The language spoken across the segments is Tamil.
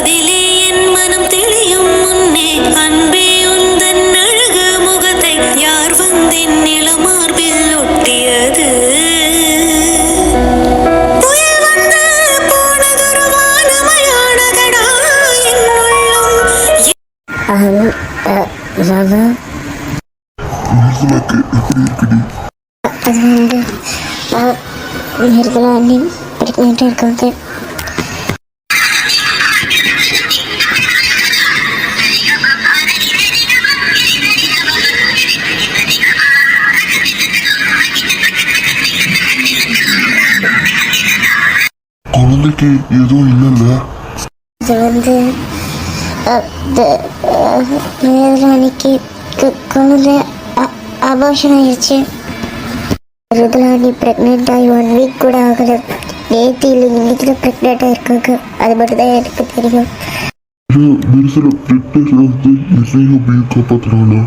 அதிலே என் மனம் தெளியும் முன்னே அன்பே உந்தன் அழகு முகத்தை யார் வந்தேன் நிலமார்பில் ஒட்டியது புயல் வந்து போனதொரு வானமயானதடா என் உள்ளம். ராதா, நிர்மலாக்கு எப்படி இருக்குடி? அது வந்து நிர்மலா அண்ணி ப்ரெக்னெண்ட்டாக இருக்காங்க. குழந்தைக்கு எதுவும் இல்லைல்ல? அது வந்து நிர்மலானிக்கு குழந்தை அபார்ஷன் ஆயிடுச்சு. நிர்மலானி ப்ரெக்னென்ட் ஆகி 1 வீக் கூட ஆகலை. நேற்று இல்லை இன்னைக்கு தான் ப்ரெக்னென்ட் ஆகிருக்காங்க. அது மட்டும் தான் எனக்கு தெரியும். நிர்மலா பிரெக்னென்ட் வந்து என்னையும் போய் காப்பாற்றுறாங்களா?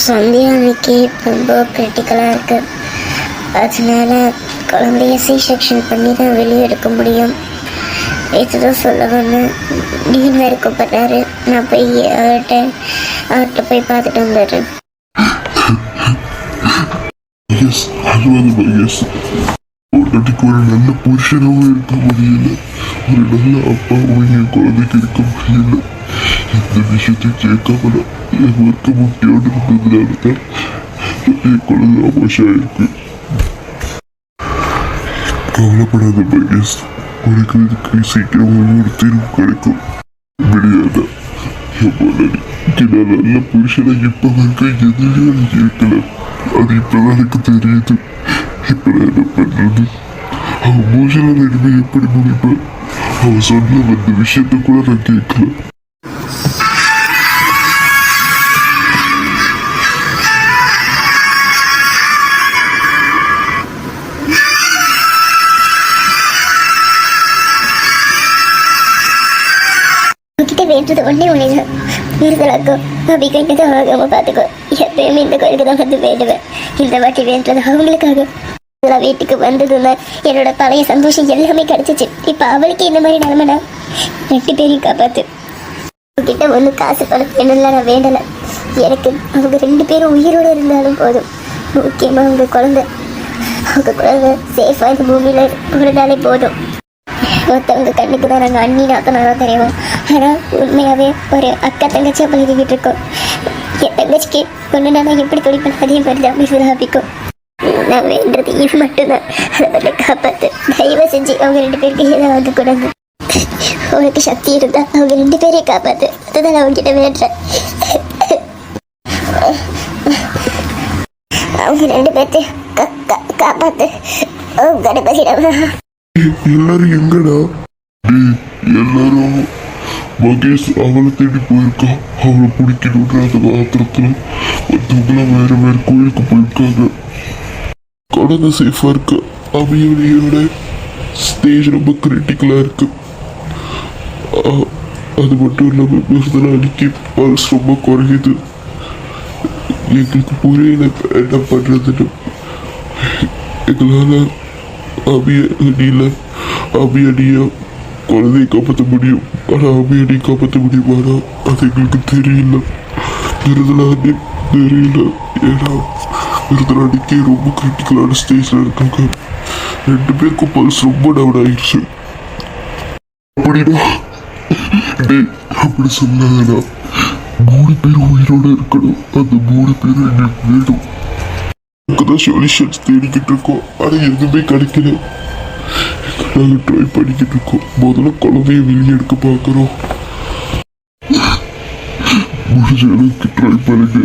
சந்தியாவுக்கு ரொம்ப கிரிட்டிக்கலாக இருக்குது. அதனால குழந்தைய செக்ஷன் பண்ணி தான் வெளியே எடுக்க முடியும். இதுதான் சொல்ல வந்து நீன் வேறு கூப்பிட்றாரு. நான் போய் அவர்கிட்ட போய் பார்த்துட்டு வந்துடுறேன். பொண்டாட்டிக்கு ஒரு நல்ல புருஷனாகவும் இருக்க முடியல, ஒரு நல்ல அப்பாவும் என் குழந்தைக்கு இருக்க முடியல. இந்த விஷயத்தை கேட்காமல என் ஒர்க்க முக்கியோடு இருந்ததுனால தான் என் குழந்தை அபாஷம் இருக்கு. கவலைப்படாத மகேஷ், உனக்கு இதுக்கு சீக்கிரம் ஒரு தீர்வு கிடைக்கும். முடியாத நான் நல்ல புருஷனை இப்ப வரைக்கும் எதிரியும் இருக்கல. அது இப்பதான் எனக்கு தெரியுது. இப்ப நான் என்ன பண்றது? அவன் மோசமான இனிமே எப்படி முடிப்பான்? அவன் சொன்ன அந்த விஷயத்த கூட நான் கேட்கல. வேண்டது ஒன்றே ஒன்று நிறுத்தலாக்கும். அப்படி கண்டது ஆகாம பார்த்துக்கோ. எப்பயுமே இந்த கோயிலுக்கு தான் வந்து வேண்டுவேன். இந்த வாட்டி வேண்டது அவங்களுக்காக. வீட்டுக்கு வந்ததுன்னா என்னோட பழைய சந்தோஷம் எல்லாமே கிடைச்சிச்சு. இப்போ அவளுக்கு இந்த மாதிரி நிலமனா 2 பேரையும் காப்பாத்து. உங்ககிட்ட ஒன்றும் காசு பணம் என்னெல்லாம் நான் வேண்டலை. எனக்கு அவங்க 2 பேரும் உயிரோடு இருந்தாலும் போதும். முக்கியமாக அவங்க குழந்தை சேஃபாக இந்த பூமியில் இருந்தாலே போதும். ஒருத்தவங்க கண்ணுக்கு தான் நாங்கள் அண்ணி நாக்கனாலும் தெரியும். ஆனால் உண்மையாகவே ஒரு அக்கா தங்கச்சியாக பழகிக்கிட்டு இருக்கோம். என் தங்கச்சிக்கு ஒன்று நான் எப்படி துடிப்பேன் அதே மாதிரி தான் விசாரிக்கும். நான் வேண்டது இது மட்டும்தான். அதை மட்டும் காப்பாற்று. தயவு செஞ்சு அவங்க 2 பேருக்கு ஏதாவது ஆகக்கூடாது. உனக்கு சக்தி இருந்தால் அவங்க 2 பேரையும் காப்பாற்று. அதுதான் நான் அவங்ககிட்ட வேண்டுறேன். அவங்க 2 பேர்த்தையும் காப்பாற்று. கணபதிடா. எல்லாரும் எங்கடா? எல்லாரும் மகேஷ் அவளை தேடி போயிருக்கா. அவளை பிடிக்கணுன்ற அந்த ஆத்திரத்துல மற்றவங்களாம் வேற வேற கோயிலுக்கு போயிருக்காங்க. குழந்தை சேஃபா இருக்கு. அபியோட ஸ்டேஜ் ரொம்ப கிரிட்டிக்கலா இருக்கு. அது மட்டும் இல்லாம மிருதலானிக்கு பல்ஸ் ரொம்ப குறையுது. எங்களுக்கு புரியல என்ன பண்றதுன்னு. எங்களால அபியடியா குழந்தையை காப்பாற்ற முடியும். ஆனால் அபியடி காப்பாற்ற முடியுமானா அது எங்களுக்கு தெரியல. மிருதலானி தெரியல. ஏன்னா மிருதலானிக்கு ரொம்ப கிரிட்டிக்கலான ஸ்டேஜில் இருக்காங்க. 2 பேருக்கும் பல்ஸ் ரொம்ப டவுன் ஆயிடுச்சு. அப்படின்னா அப்படி சொன்னாங்கன்னா 3 பேர் உயிரோட இருக்கணும். அந்த 3 பேரும் எங்களுக்கு வேணும். தான் சொல்யூஷன்ஸ் தேடிக்கிட்டு இருக்கோம். ஆனால் எதுவுமே கிடைக்கல. நாங்கள் ட்ரை பண்ணிக்கிட்டு இருக்கோம். முதல்ல குழந்தைய வெளியே எடுக்க பார்க்குறோம். முடிஞ்ச அளவுக்கு ட்ரை பண்ணுங்க.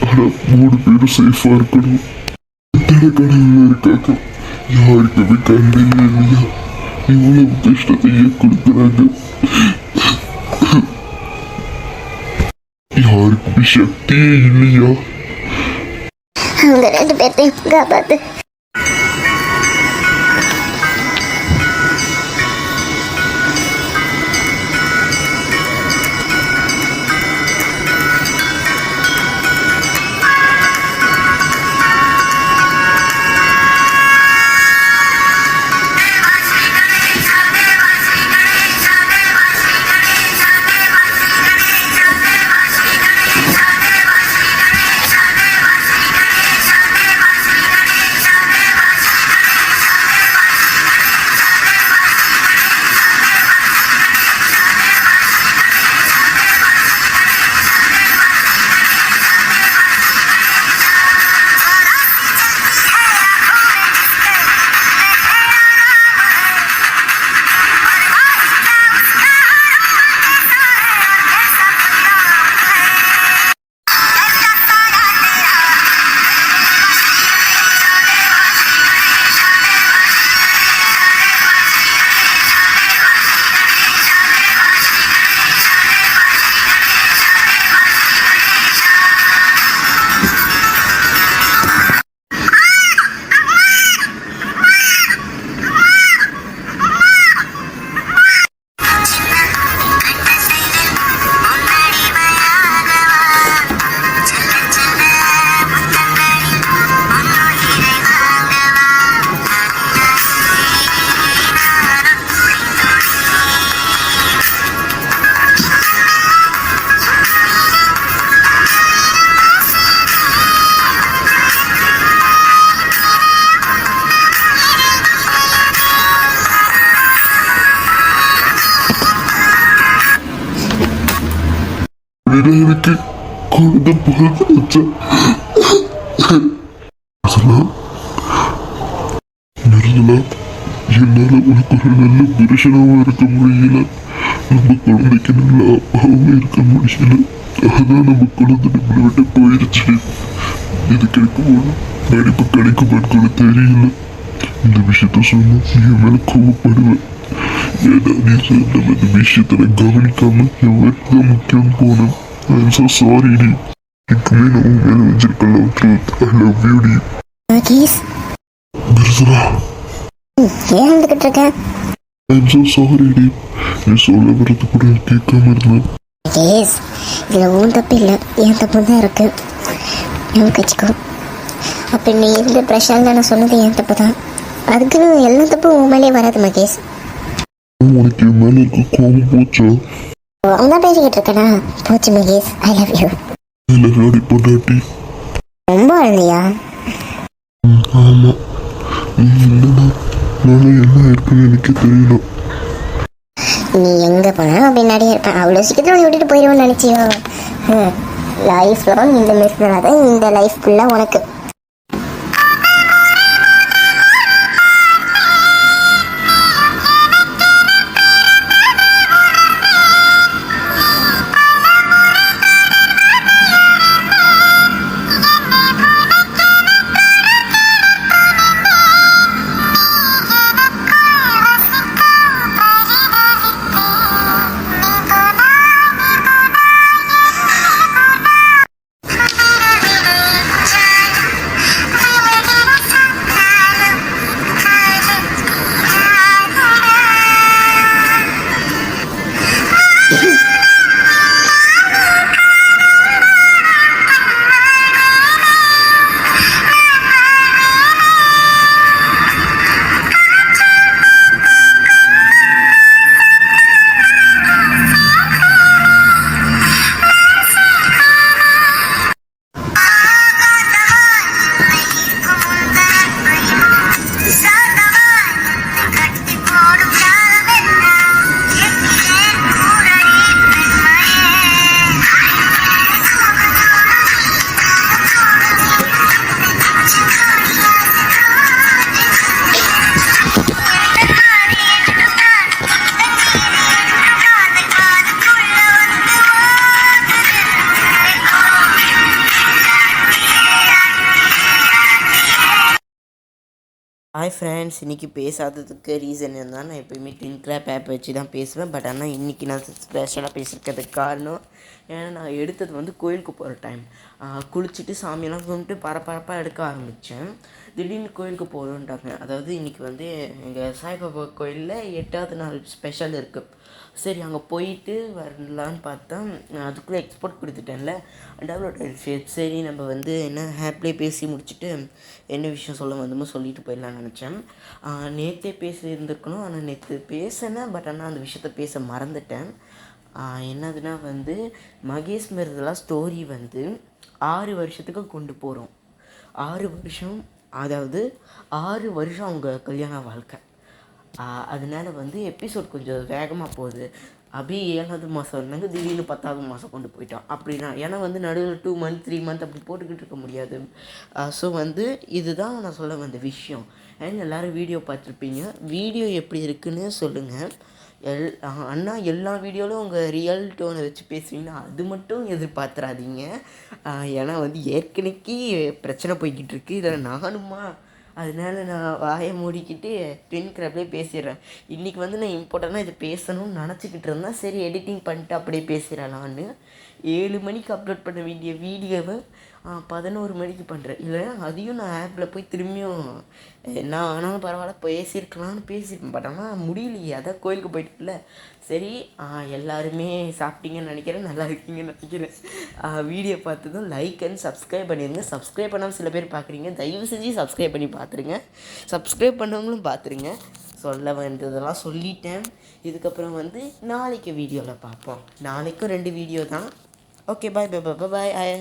ஆனால் 3 பேரும் சேஃபாக இருக்கணும். கடவுள் இருக்காங்க. யாருக்குமே கண்ணையே இல்லையா? இவ்வளவு கஷ்டத்தையே கொடுக்குறாங்க. யாருக்குமே சக்தியே இல்லையா? அவங்க 2 பேர்த்தையும் காப்பாத்து. எனக்கு குழந்தை பிறந்துச்சா? நிர்மலா, என்னால உனக்கு ஒரு நல்ல புருஷனாவும் இருக்க முடியல, நம்ம குழந்தைக்கு நல்ல அப்பாவும் இருக்க முடியல. அதான் நம்ம குழந்தை நம்மளை விட்டு போயிருச்சு. இது கிடைக்கும் நடிப்பு கிடைக்குமான்னு கூட தெரியல. இந்த விஷயத்த சொன்னா என் மேல கோவப்படுவேன். ஏன்னா நீ சொன்ன இந்த விஷயத்துல கவனிக்காம என் வேலை முக்கியம் போனேன். I'm so sorry D. இதுக்குமே நான் உன் மேல வச்சிருக்க love truth. I love you டி. மகேஷ், நிர்மலா, ஏன் வந்துகிட்டு இருக்க? I'm so sorry D. நீ சொல்ல வர்றது கூட கேட்காம இருந்தேன். மகேஷ், இதுல உன் தப்பு இல்லை, என் தப்பு தான் இருக்கு. நான் கட்சிக்கோ. அப்ப நீ இருந்த பிரஷால நான் சொன்னது என் தப்பு தான். அதுக்கு எல்லா தப்பும் உன் மேலே வராது மகேஷ். உனக்கு என் மேல இருக்க கோபம் போச்சா? அவன் தான் பேசிக்கிட்டு இருக்கனா? போச்சு மகேஷ், ஐ லவ் யூ. இல்ல ராடி பொண்டாட்டி. ரொம்ப அழுதியா? ஆமா, நீ இல்லைன்னா நானும் என்ன இருக்குன்னு எனக்கு தெரியல. நீ எங்க போனாலும் பின்னாடியே இருப்பேன். அவ்வளோ சீக்கிரத்தில் உன்னை விட்டுட்டு போயிடுவோன்னு நினைச்சியோ? லைஃப் லாங் இந்த மிஸ்னால தான் இந்த லைஃப் ஃபுல்லாக உனக்கு. ஹாய் ஃப்ரெண்ட்ஸ், இன்றைக்கி பேசாததுக்கு ரீசன் என்னன்னா, நான் எப்போயுமே ட்வின் கிராப் ஆப் வச்சு தான் பேசுவேன். பட் ஆனால் இன்றைக்கி நான் ஸ்பெஷலாக பேசியிருக்கிறதுக்கு காரணம் ஏன்னா நான் எடுத்தது வந்து கோயிலுக்கு போகிற டைம். குளிச்சுட்டு சாமியெல்லாம் கும்பிட்டு பரபரப்பாக எடுக்க ஆரம்பித்தேன். திடீர்னு கோயிலுக்கு போகிறோன்ட்டாங்க. அதாவது இன்றைக்கி வந்து எங்கள் சாய்பாபா கோயிலில் 8வது நாள் ஸ்பெஷல் இருக்குது. சரி அங்கே போயிட்டு வரலான்னு பார்த்தா அதுக்குள்ளே எக்ஸ்போர்ட் கொடுத்துட்டேன்ல, டவுன்லோட் ஆகிடுச்சு. சரி நம்ம வந்து என்ன ஆப்லேயே பேசி முடிச்சுட்டு என்ன விஷயம் சொல்ல வந்தோமோ சொல்லிட்டு போயிடலான்னு நினச்சேன். நேற்றே பேசியிருந்துருக்கணும், ஆனால் நேற்று பேசினேன். பட் ஆனால் அந்த விஷயத்த பேச மறந்துட்டேன். என்னதுன்னா வந்து மகேஷ் மிருதலா ஸ்டோரி வந்து 6 வருஷத்துக்கு கொண்டு போகிறோம். 6 வருஷம், அதாவது 6 வருஷம் அவங்க கல்யாண வாழ்க்கை. அதனால வந்து எபிசோட் கொஞ்சம் வேகமாக போகுது. அபி 7வது மாதம் இருந்தாங்க, திடீர்னு 10வது மாதம் கொண்டு போயிட்டான். அப்படின்னா ஏன்னா வந்து நடுவில் 2 மந்த் 3 மந்த் அப்படி போட்டுக்கிட்டு இருக்க முடியாது. ஸோ வந்து இதுதான் நான் சொல்ல வந்த விஷயம். அண்ட் எல்லோரும் வீடியோ பார்த்துருப்பீங்க. வீடியோ எப்படி இருக்குன்னு சொல்லுங்கள். அண்ணா எல்லா வீடியோவிலும் உங்கள் ரியல் டோனை வச்சு பேசுவீங்கன்னா அது மட்டும் எதிர்பார்த்துறாதீங்க. ஏன்னா வந்து ஏற்கனவே பிரச்சனை போய்கிட்டு இருக்கு, இதில் நானுமா. அதனால நான் வாயை மூடிக்கிட்டு ட்வின் கிராப்லேயே பேசிடுறேன். இன்றைக்கி வந்து நான் இம்பார்ட்டண்ட்டாக இதை பேசணும்னு நினச்சிக்கிட்டு இருந்தேன். சரி எடிட்டிங் பண்ணிட்டு அப்படியே பேசிடலான்னு 7 மணிக்கு அப்லோட் பண்ண வேண்டிய வீடியோவை 11 மணிக்கு பண்ணுறேன். இல்லைன்னா அதையும் நான் ஆப்பில் போய் திரும்பியும் நான் ஆனாலும் பரவாயில்ல பேசியிருக்கலான்னு பேசியிருப்பேன். பட் ஆனால் முடியலையே, அதான் கோயிலுக்கு போயிட்டுல. சரி எல்லாருமே சாப்பிட்டீங்கன்னு நினைக்கிறேன், நல்லா இருக்கீங்கன்னு நினைக்கிறேன். வீடியோ பார்த்ததும் லைக் அண்ட் சப்ஸ்கிரைப் பண்ணிடுங்க. சப்ஸ்கிரைப் பண்ணாமல் சில பேர் பார்க்குறீங்க, தயவு செஞ்சு சப்ஸ்கிரைப் பண்ணி பார்த்துருங்க. சப்ஸ்கிரைப் பண்ணவங்களும் பார்த்துருங்க. சொல்ல வேண்டியதெல்லாம் சொல்லிட்டேன். இதுக்கப்புறம் வந்து நாளைக்கு வீடியோவில் பார்ப்போம். நாளைக்கும் 2 வீடியோ தான். ஓகே, பாய் பாய் பாய் பாய்.